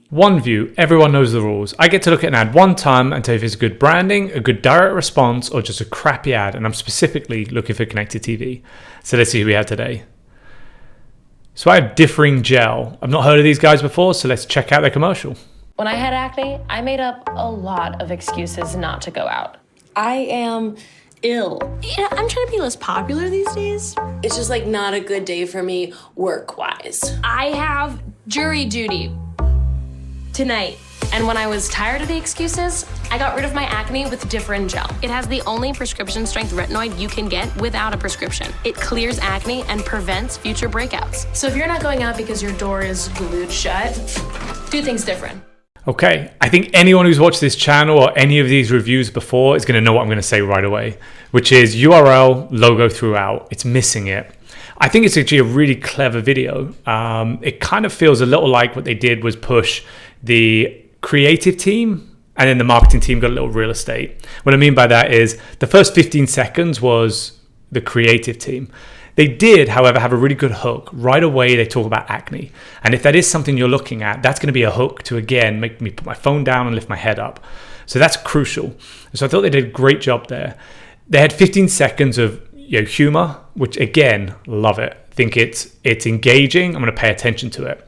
One view, everyone knows the rules. I get to look at an ad one time and tell you if it's good branding, a good direct response, or just a crappy ad. And I'm specifically looking for connected TV. So let's see who we have today. So I have Differin gel. I've not heard of these guys before, so let's check out their commercial. When I had acne, I made up a lot of excuses not to go out. I am ill. Yeah, I'm trying to be less popular these days. It's just like not a good day for me work-wise. I have jury duty tonight. And when I was tired of the excuses, I got rid of my acne with Differin gel. It has the only prescription-strength retinoid you can get without a prescription. It clears acne and prevents future breakouts. So if you're not going out because your door is glued shut, do things different. Okay, I think anyone who's watched this channel or any of these reviews before is going to know what I'm going to say right away, which is URL, logo throughout. It's missing it. I think it's actually a really clever video. It kind of feels a little like what they did was push the creative team and then the marketing team got a little real estate. What I mean by that is the first 15 seconds was the creative team. They did, however, have a really good hook. Right away, they talk about acne. And if that is something you're looking at, that's going to be a hook to, again, make me put my phone down and lift my head up. So that's crucial. So I thought they did a great job there. They had 15 seconds of humor, which, again, love it. Think it's engaging. I'm going to pay attention to it.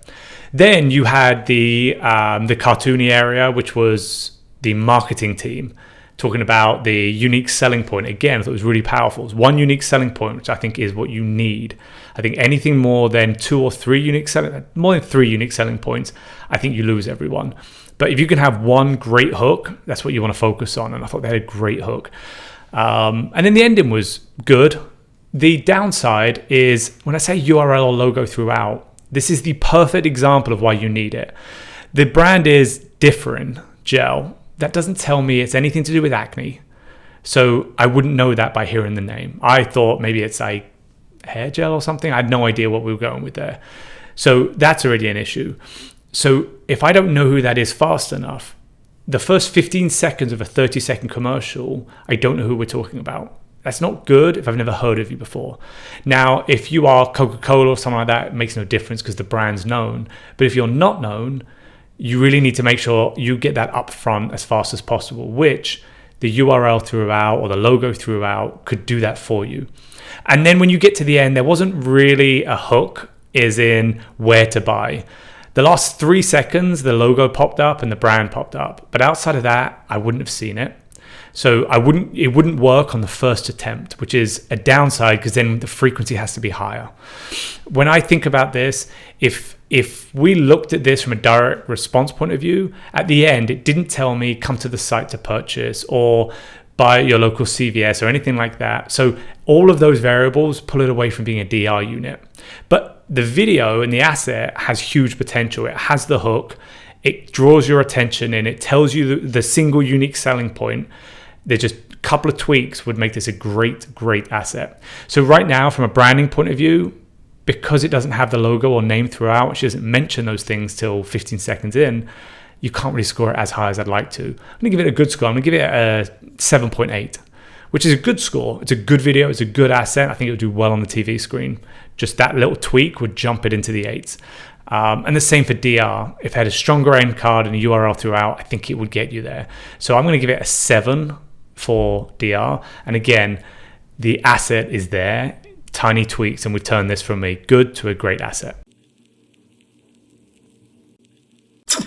Then you had the cartoony area, which was the marketing team, talking about the unique selling point. Again, I thought it was really powerful. It's one unique selling point, which I think is what you need. I think anything more than more than 3 unique selling points, I think you lose everyone. But if you can have one great hook, that's what you want to focus on. And I thought they had a great hook. And then the ending was good. The downside is when I say URL or logo throughout, this is the perfect example of why you need it. The brand is Differin gel. That doesn't tell me it's anything to do with acne. So I wouldn't know that by hearing the name. I thought maybe it's like hair gel or something. I had no idea what we were going with there. So that's already an issue. So if I don't know who that is fast enough, the first 15 seconds of a 30-second commercial, I don't know who we're talking about. That's not good if I've never heard of you before. Now, if you are Coca-Cola or something like that, it makes no difference because the brand's known. But if you're not known, you really need to make sure you get that up front as fast as possible, which the URL throughout or the logo throughout could do that for you. And then when you get to the end, there wasn't really a hook, as in where to buy. The last 3 seconds, the logo popped up and the brand popped up. But outside of that, I wouldn't have seen it. So it wouldn't work on the first attempt, which is a downside because then the frequency has to be higher. When I think about this, if we looked at this from a direct response point of view, at the end, it didn't tell me come to the site to purchase or buy at your local CVS or anything like that. So all of those variables pull it away from being a DR unit. But the video and the asset has huge potential. It has the hook. It draws your attention in. It tells you the single unique selling point. There's just a couple of tweaks would make this a great asset. So right now, from a branding point of view, because it doesn't have the logo or name throughout, which doesn't mention those things till 15 seconds in, you can't really score it as high as I'd like to. I'm going to give it a good score. I'm going to give it a 7.8, which is a good score. It's a good video. It's a good asset. I think it would do well on the TV screen. Just that little tweak would jump it into the 8s. And the same for DR. If it had a stronger end card and a URL throughout, I think it would get you there. So I'm going to give it a 7 for DR. And again, the asset is there. Tiny tweaks and we turn this from a good to a great asset.